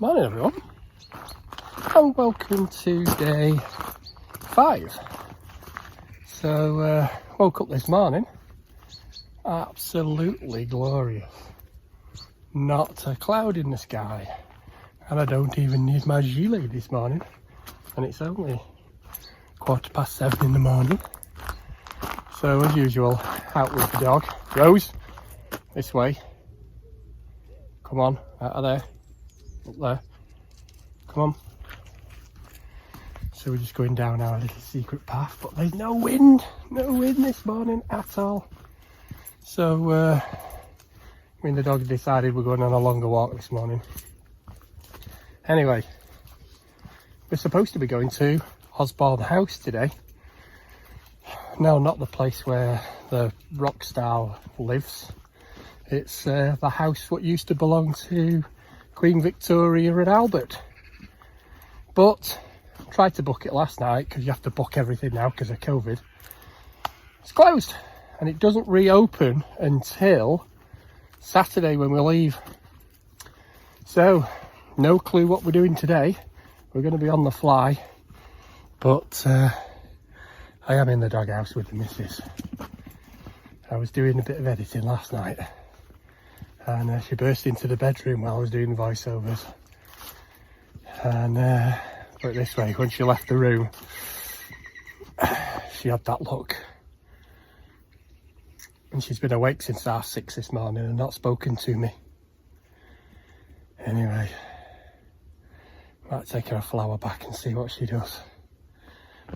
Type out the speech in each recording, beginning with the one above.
Morning everyone, and welcome to day 5. So woke up this morning, absolutely glorious, not a cloud in the sky, and I don't even need my gilet this morning, and it's only 7:15 in the morning. So as usual, out with the dog. Rose, this way, come on, out of there. Up there, come on. So we're just going down our little secret path, but there's no wind this morning at all. So me and the dog decided we're going on a longer walk this morning. Anyway, we're supposed to be going to Osborne House today. No, not the place where the rock star lives. It's the house what used to belong to Queen Victoria and Albert, but tried to book it last night because you have to book everything now because of COVID. It's closed and it doesn't reopen until Saturday when we leave. So no clue what we're doing today. We're going to be on the fly, but I am in the doghouse with the missus. I was doing a bit of editing last night, and she burst into the bedroom while I was doing voiceovers. And put it this way, when she left the room, she had that look. And she's been awake since 6:30 this morning and not spoken to me. Anyway, might take her a flower back and see what she does.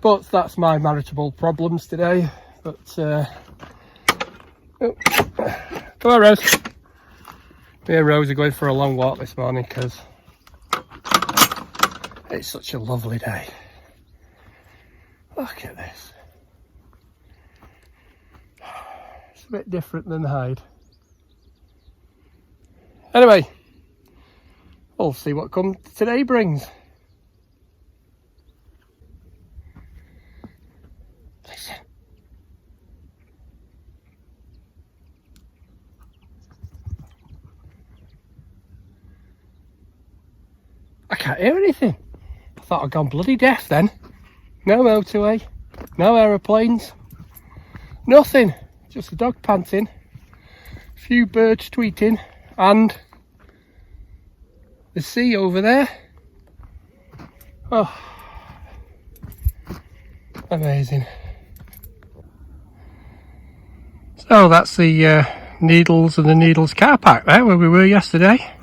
But that's my marital problems today. But oh, come on, Rose. Me and Rose are going for a long walk this morning because it's such a lovely day. Look at this. It's a bit different than Hyde. Anyway, we'll see what today brings. Listen. I can't hear anything. I thought I'd gone bloody deaf then. No motorway, no aeroplanes, nothing. Just a dog panting, a few birds tweeting, and the sea over there. Oh, amazing. So that's the Needles and the Needles car park there where we were yesterday.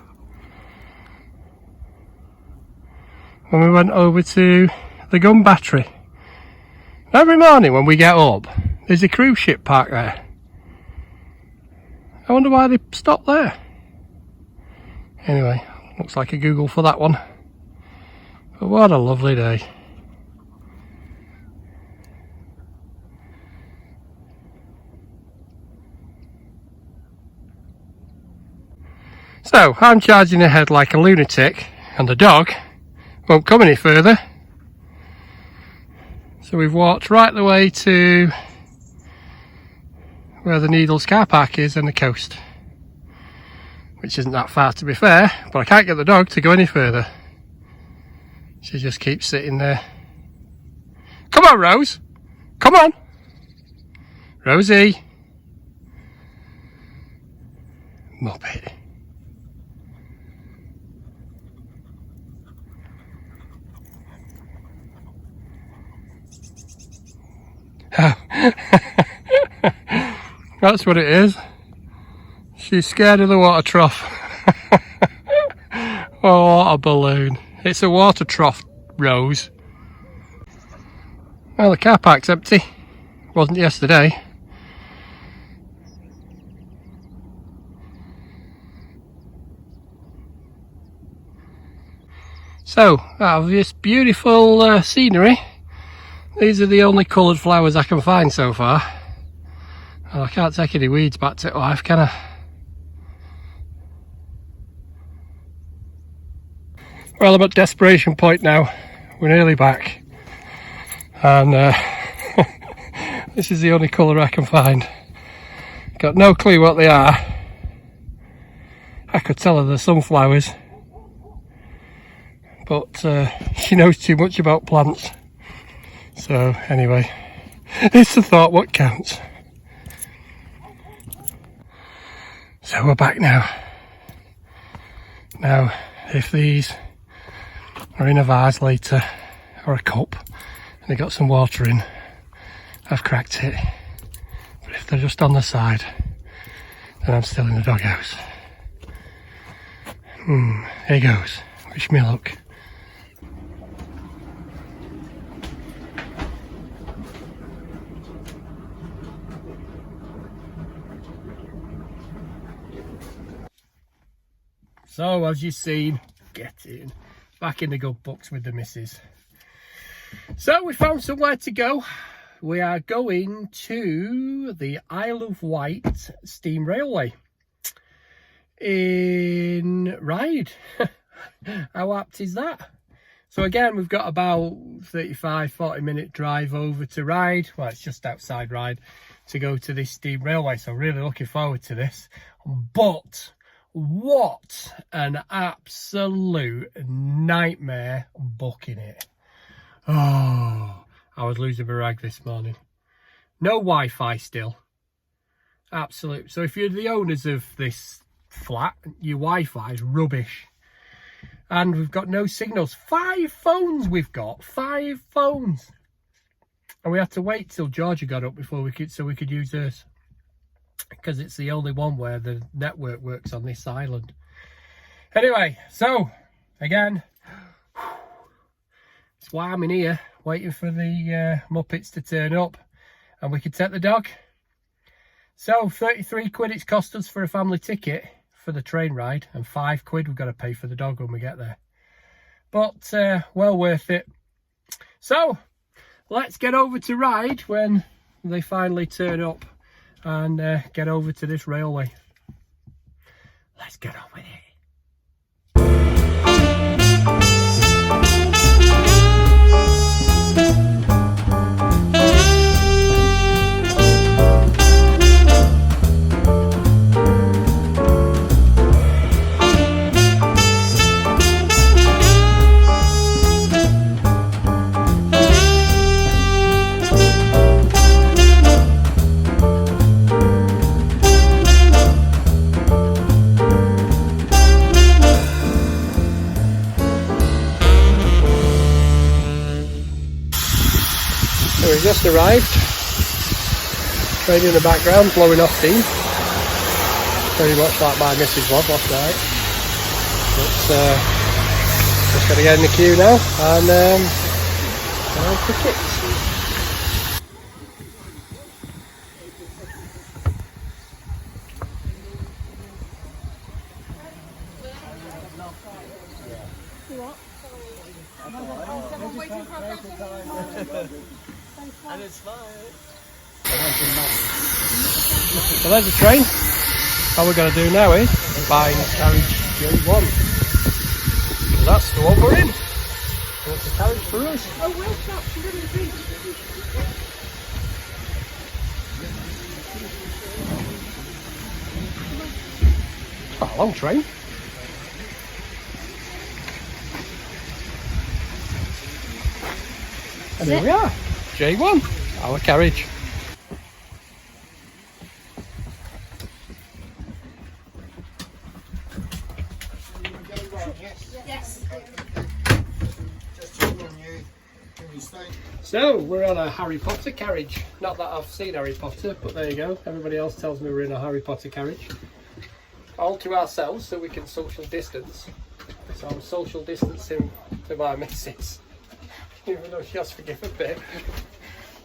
When we went over to the gun battery. Every morning when we get up, there's a cruise ship parked there. I wonder why they stopped there. Anyway, looks like a Google for that one. But what a lovely day. So, I'm charging ahead like a lunatic, and the dog won't come any further. So we've walked right the way to where the Needles car park is and the coast, which isn't that far to be fair, but I can't get the dog to go any further. She just keeps sitting there. Come on, Rose, come on, Rosie. Muppet. That's what it is. She's scared of the water trough. Oh, what a balloon. It's a water trough, Rose. Well, the car park's empty. Wasn't yesterday. So, out of this beautiful scenery, these are the only coloured flowers I can find so far. And I can't take any weeds back to life, can I? Well, I'm at desperation point now. We're nearly back. And this is the only colour I can find. Got no clue what they are. I could tell her they're sunflowers. but she knows too much about plants. So anyway, it's the thought what counts. So we're back now. Now, if these are in a vase later, or a cup, and they got some water in, I've cracked it. But if they're just on the side, then I'm still in the doghouse. Here goes. Wish me luck. So, as you've seen, getting back in the good books with the missus. So, we found somewhere to go. We are going to the Isle of Wight steam railway in Ryde. How apt is that? So again, we've got about 35-40 minute drive over to Ryde. Well, it's just outside Ryde to go to this steam railway. So really looking forward to this. But what an absolute nightmare booking it. Oh, I was losing my rag this morning. No Wi-Fi still. Absolute. So if you're the owners of this flat, your Wi-Fi is rubbish. And we've got no signals. 5 phones we've got. 5 phones. And we had to wait till Georgia got up before we could use hers. Because it's the only one where the network works on this island. Anyway, so again, that's why I'm in here waiting for the Muppets to turn up and we could take the dog. So 33 quid it's cost us for a family ticket for the train ride, and 5 quid we've got to pay for the dog when we get there. But well worth it. So let's get over to Ryde when they finally turn up and get over to this railway. Let's get on with it. So we've just arrived, train in the background, blowing off steam, very much like my missus was last night. But just got to get in the queue now and pick it. And it's fine. So there's the train. All we're going to do now is find carriage J1. So that's the one we're in. And it's a carriage for us. Oh, where's that? She's in the beach. It's quite a long train. And here we are, J1, our carriage. Yes. So we're on a Harry Potter carriage. Not that I've seen Harry Potter, but there you go. Everybody else tells me we're in a Harry Potter carriage. All to ourselves so we can social distance. So I'm social distancing to my missus. Even though she has forgiven me.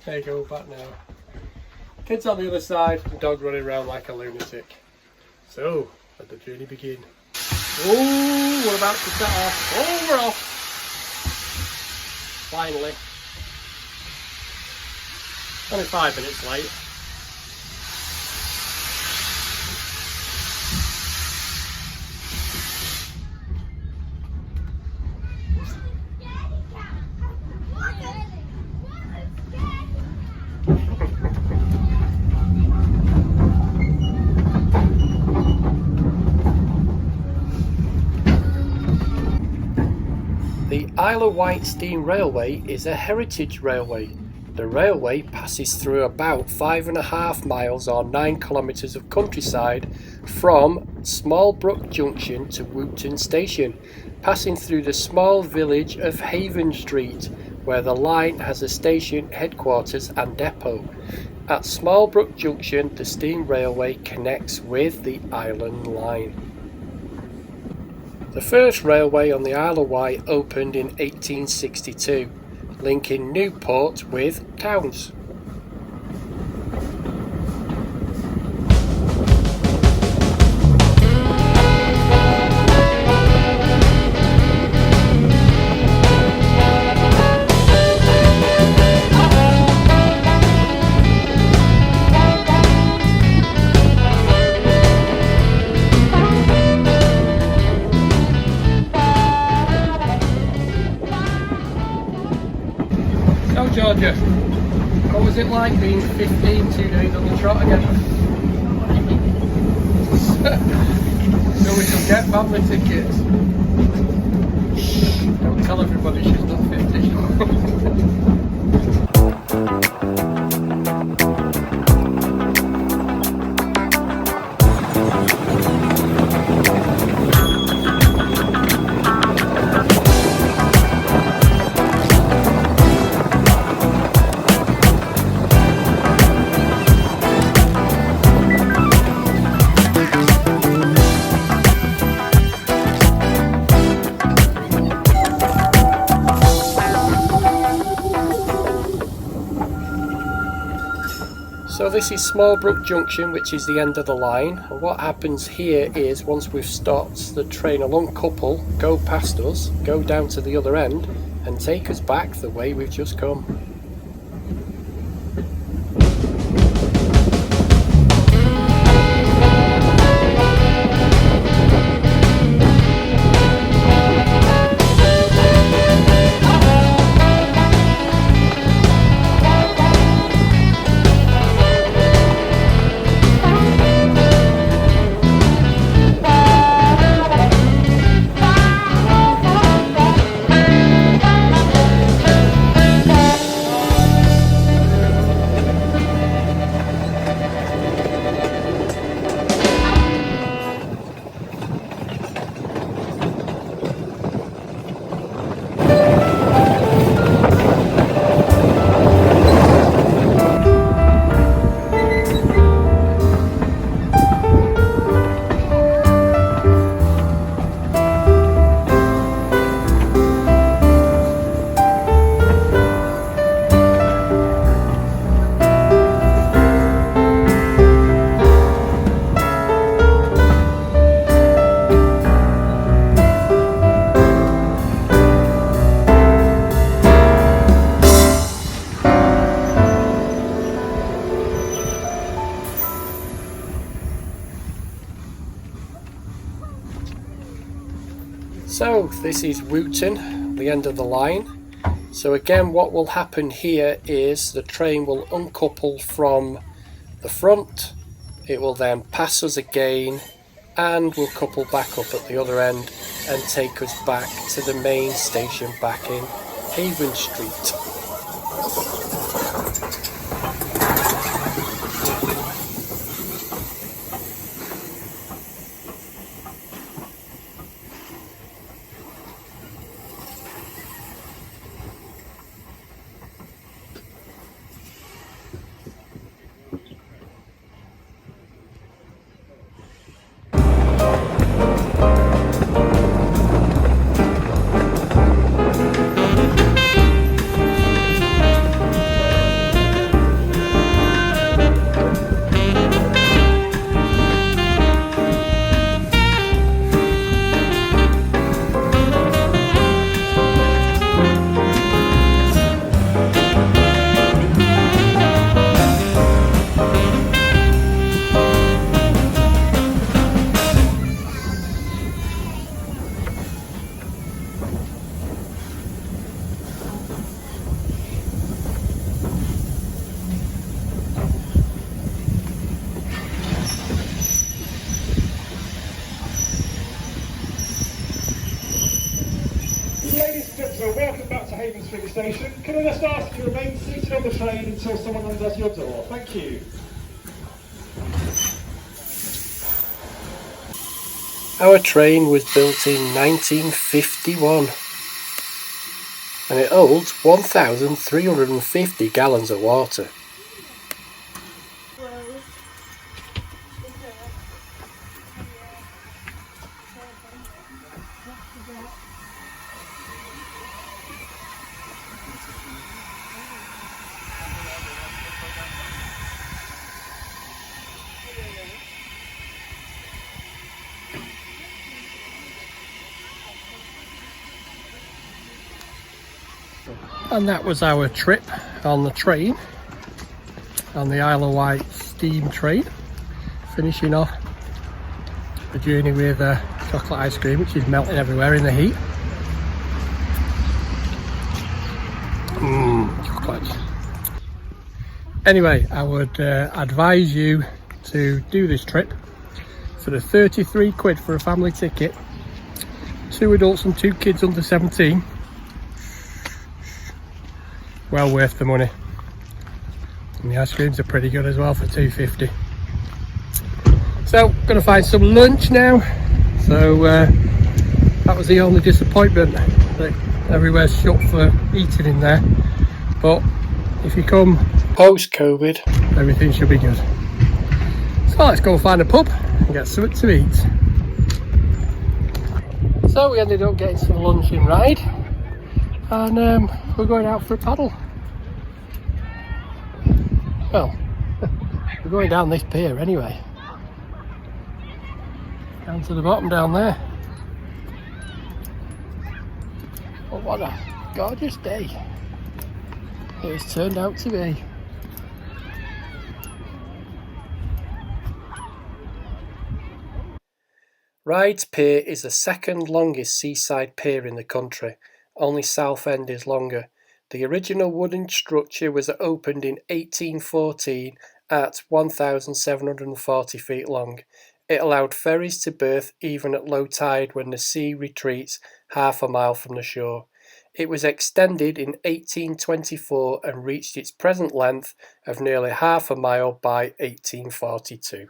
There you go, back now. Kids on the other side, the dog running around like a lunatic. So, let the journey begin. Oh, we're about to set off. Oh, we're off. Finally. Only 5 minutes late. The Isle of Wight Steam Railway is a heritage railway. The railway passes through about 5.5 miles or 9 kilometres of countryside from small Brook Junction to Wootton Station, passing through the small village of Haven Street, where the line has a station, headquarters and depot. At Small Brook Junction, the steam railway connects with the Island Line. The first railway on the Isle of Wight opened in 1862, linking Newport with towns. So Georgia, what was it like being 15 2 days on the trot again? So we can get family tickets. Shh, don't tell everybody she's not 50. So this is Small Brook Junction, which is the end of the line, and what happens here is once we've stopped, the train will uncouple, go past us, go down to the other end and take us back the way we've just come. So this is Wootton, the end of the line. So again, what will happen here is the train will uncouple from the front, it will then pass us again and will couple back up at the other end and take us back to the main station back in Haven Street. So welcome back to Havensfield Station. Can I just ask you to remain seated on the train until someone undoes your door? Thank you. Our train was built in 1951 and it holds 1,350 gallons of water. And that was our trip on the train, on the Isle of Wight steam train, finishing off the journey with chocolate ice cream, which is melting everywhere in the heat. Chocolate. Anyway, I would advise you to do this trip for the 33 quid for a family ticket, 2 adults and 2 kids under 17. Well worth the money, and the ice creams are pretty good as well for £2.50. So gonna find some lunch now. So that was the only disappointment, that everywhere's shut for eating in there, but if you come post-COVID everything should be good. So let's go find a pub and get something to eat. So we ended up getting some lunch in Ryde, and we're going out for a paddle. Well, we're going down this pier anyway, down to the bottom down there. But what a gorgeous day it's turned out to be. Ryde's pier is the second longest seaside pier in the country. Only Southend is longer. The original wooden structure was opened in 1814 at 1,740 feet long. It allowed ferries to berth even at low tide when the sea retreats half a mile from the shore. It was extended in 1824 and reached its present length of nearly half a mile by 1842.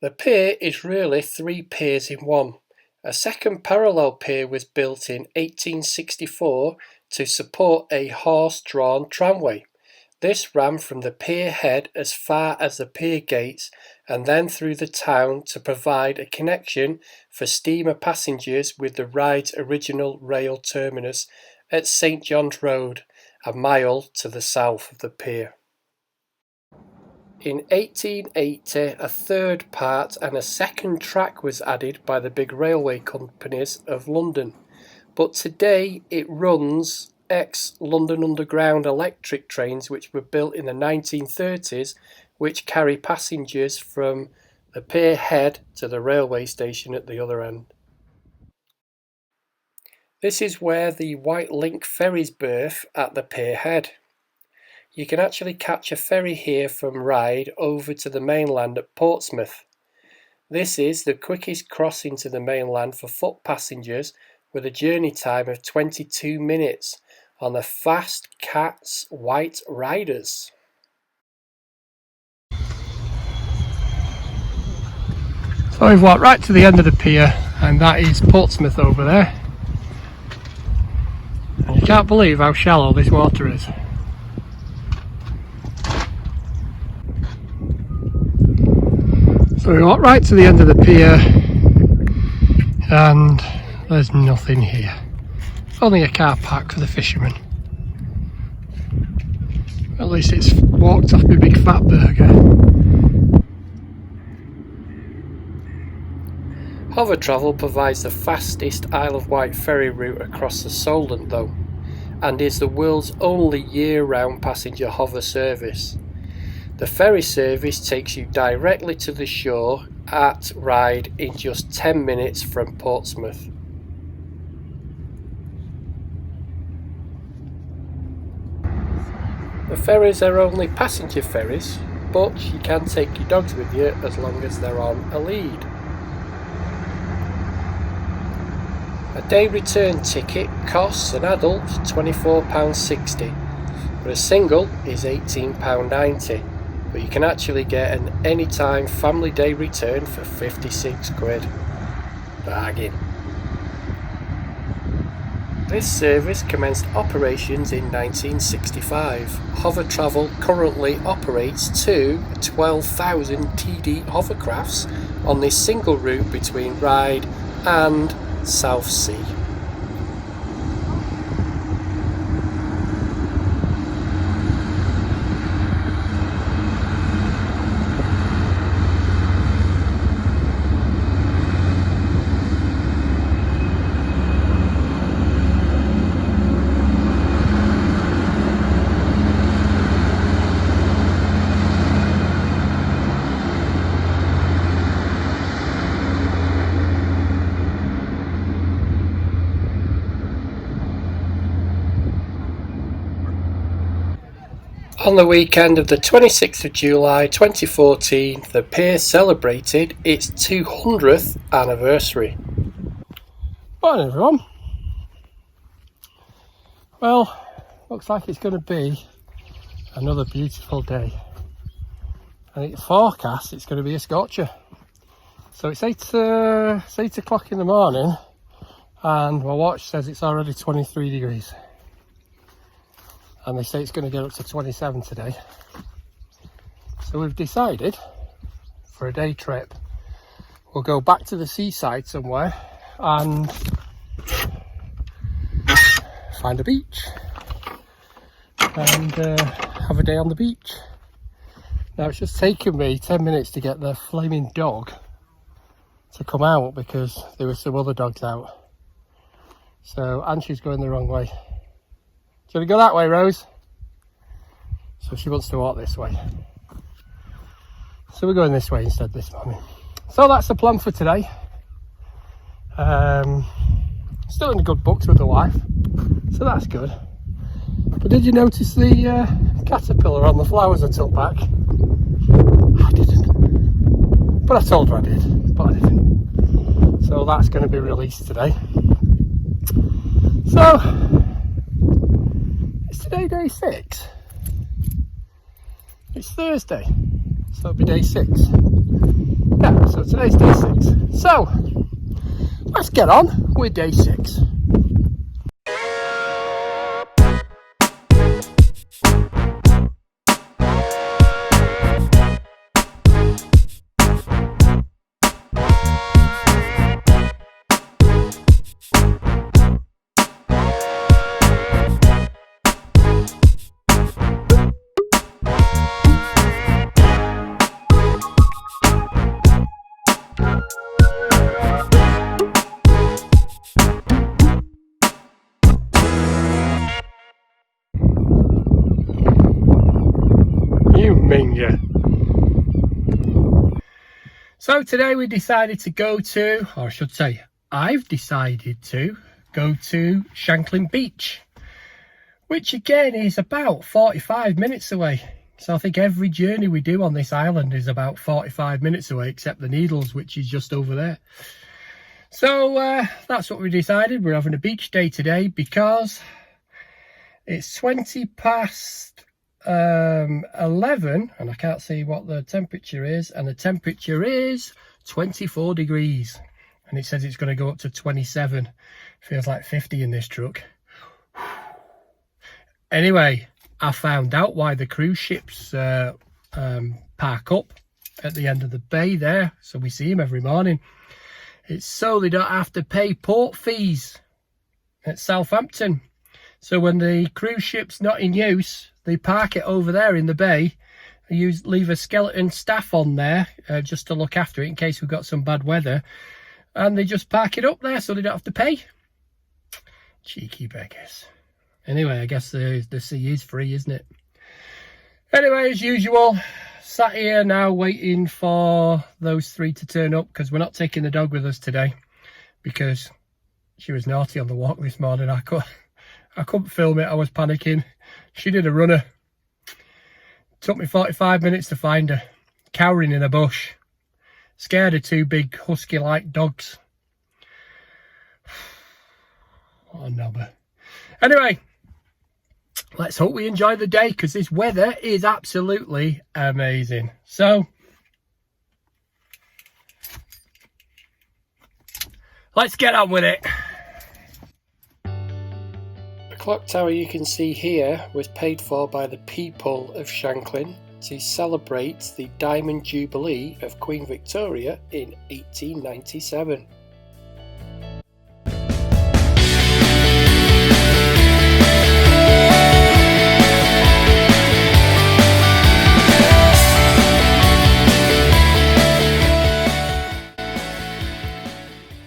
The pier is really 3 piers in one. A second parallel pier was built in 1864 to support a horse-drawn tramway. This ran from the pier head as far as the pier gates and then through the town to provide a connection for steamer passengers with the Ryde's original rail terminus at St John's Road, a mile to the south of the pier. In 1880, a third part and a second track was added by the big railway companies of London, but today it runs ex-London Underground electric trains which were built in the 1930s, which carry passengers from the pier head to the railway station at the other end. This is where the White Link ferries berth at the pier head. You can actually catch a ferry here from Ryde over to the mainland at Portsmouth. This is the quickest crossing to the mainland for foot passengers, with a journey time of 22 minutes on the fast Cat's White Riders. So we've walked right to the end of the pier, and that is Portsmouth over there. And you can't believe how shallow this water is. So we walked right to the end of the pier and there's nothing here. Only a car park for the fishermen. At least it's walked off my big fat burger. Hover Travel provides the fastest Isle of Wight ferry route across the Solent though, and is the world's only year-round passenger hover service. The ferry service takes you directly to the shore at Ryde in just 10 minutes from Portsmouth. The ferries are only passenger ferries, but you can take your dogs with you as long as they're on a lead. A day return ticket costs an adult £24.60, but a single is £18.90. But you can actually get an anytime family day return for £56. Bargain. This service commenced operations in 1965. Hover Travel currently operates two 12,000 TD hovercrafts on this single route between Ryde and South Sea. On the weekend of the 26th of July 2014, the pier celebrated its 200th anniversary. Morning everyone. Well, looks like it's going to be another beautiful day. And it's forecast it's going to be a scorcher. So it's 8 o'clock in the morning and my watch says it's already 23 degrees. And they say it's going to get up to 27 today. So we've decided for a day trip we'll go back to the seaside somewhere and find a beach and have a day on the beach. Now it's just taken me 10 minutes to get the flaming dog to come out because there were some other dogs out. So, and she's going the wrong way. Shall we go that way, Rose? So she wants to walk this way. So we're going this way instead this morning. So that's the plan for today. Still in the good books with the wife, so that's good. But did you notice the caterpillar on the flowers I took back? I didn't. But I told her I did, but I didn't. So that's going to be released today. So today day 6. It's Thursday, so it'll be day 6. Yeah, so today's day 6. So let's get on with day 6. So today we decided to go to, or I should say, I've decided to go to Shanklin Beach, which again is about 45 minutes away. So I think every journey we do on this island is about 45 minutes away, except the Needles, which is just over there. So that's what we decided. We're having a beach day today because it's 20 past 11 and I can't see what the temperature is, and the temperature is 24 degrees and it says it's going to go up to 27. Feels like 50 in this truck. Anyway, I found out why the cruise ships park up at the end of the bay there, so we see them every morning. It's so they don't have to pay port fees at Southampton. So when the cruise ship's not in use, they park it over there in the bay. Leave a skeleton staff on there just to look after it in case we've got some bad weather. And they just park it up there so they don't have to pay. Cheeky beggars. Anyway, I guess the sea is free, isn't it? Anyway, as usual, sat here now waiting for those three to turn up because we're not taking the dog with us today because she was naughty on the walk this morning. I couldn't film it, I was panicking. She did a runner. Took me 45 minutes to find her, cowering in a bush. Scared of two big husky-like dogs. What a knobber. Anyway, let's hope we enjoy the day, because this weather is absolutely amazing. So, let's get on with it. The clock tower you can see here was paid for by the people of Shanklin to celebrate the Diamond Jubilee of Queen Victoria in 1897.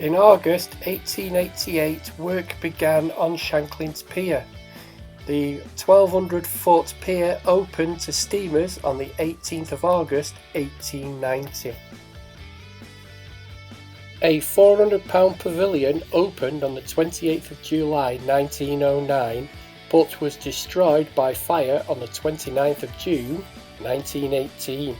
In August 1888, work began on Shanklin's pier. The 1,200-foot pier opened to steamers on the 18th of August 1890. A £400 pavilion opened on the 28th of July 1909, but was destroyed by fire on the 29th of June 1918.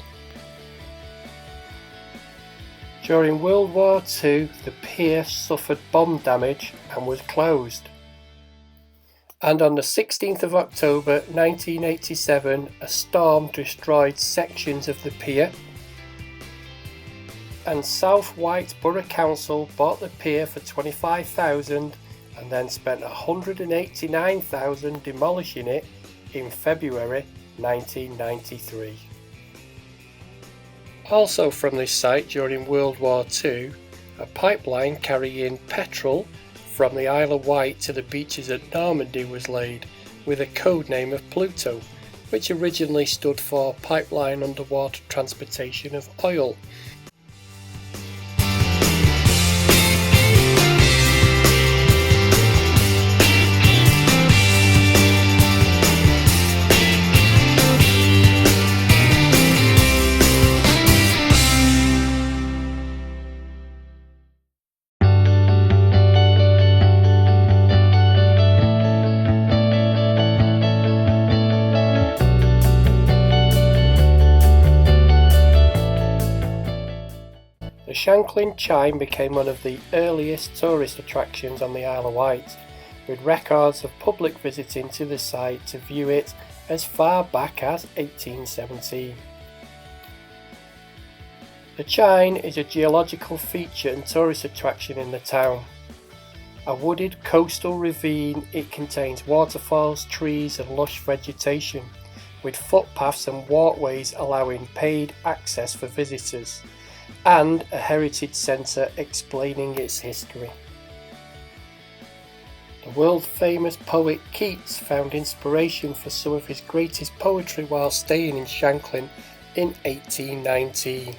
During World War II, the pier suffered bomb damage and was closed. And on the 16th of October 1987, a storm destroyed sections of the pier, and South Wight Borough Council bought the pier for £25,000 and then spent £189,000 demolishing it in February 1993. Also from this site during World War II, a pipeline carrying petrol from the Isle of Wight to the beaches at Normandy was laid, with a code name of Pluto, which originally stood for Pipeline Underwater Transportation of Oil. The Shanklin chine became one of the earliest tourist attractions on the Isle of Wight, with records of public visiting to the site to view it as far back as 1817. The chine is a geological feature and tourist attraction in the town. A wooded coastal ravine, it contains waterfalls, trees and lush vegetation, with footpaths and walkways allowing paid access for visitors, and a heritage centre explaining its history. The world famous poet Keats found inspiration for some of his greatest poetry while staying in Shanklin in 1819.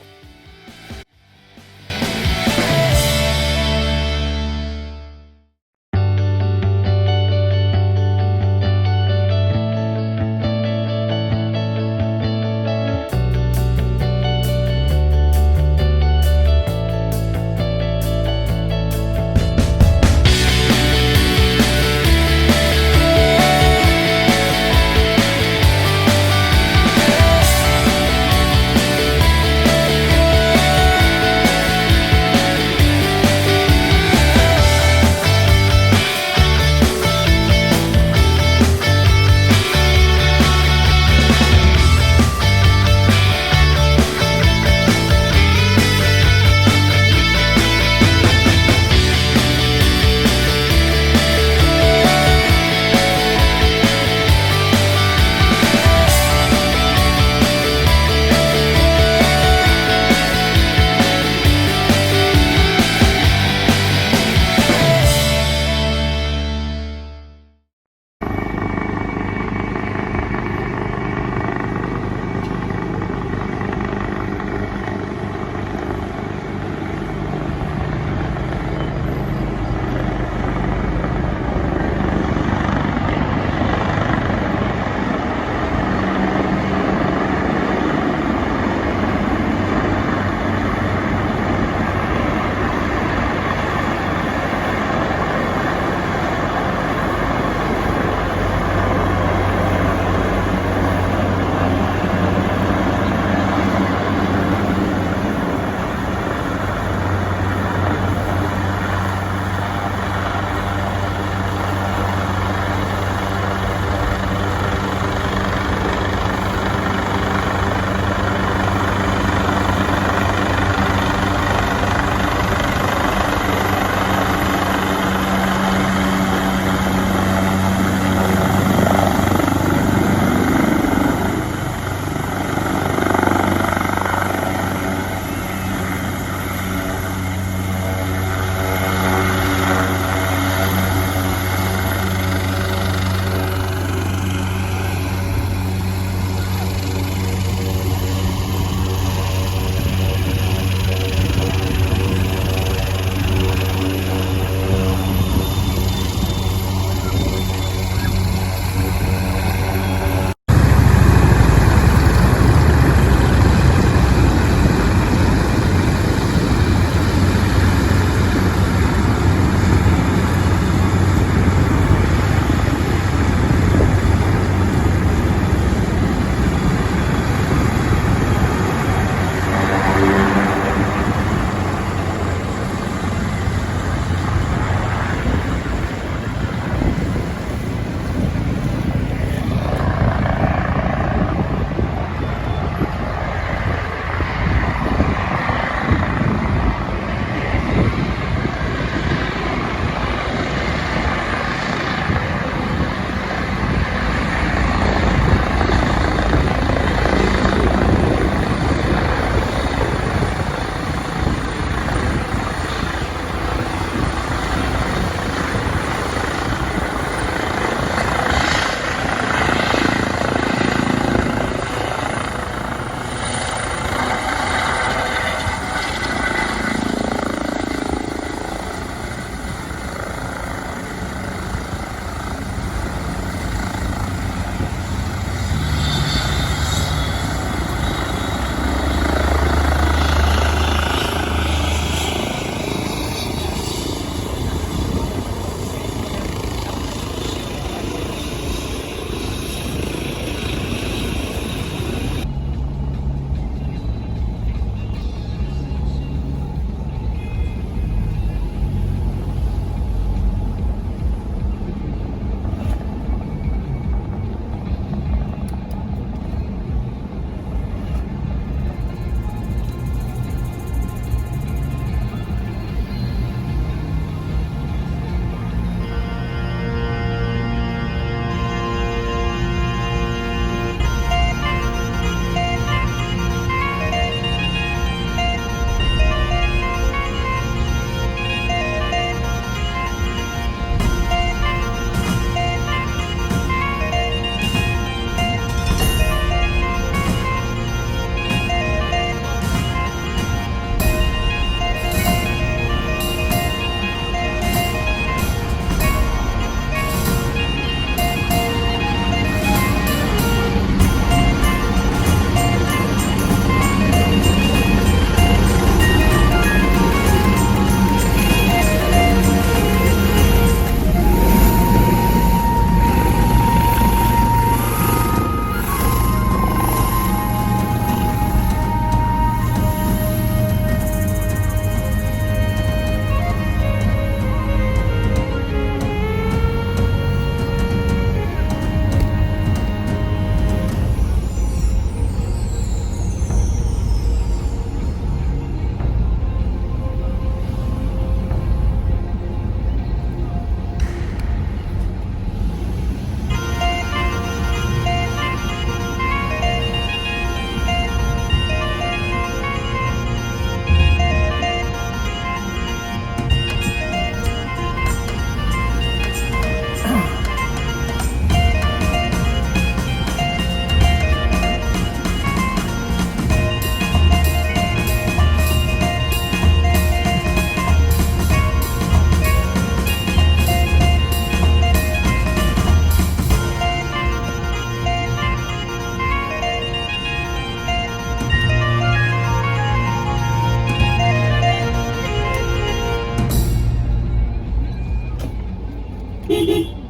Bye.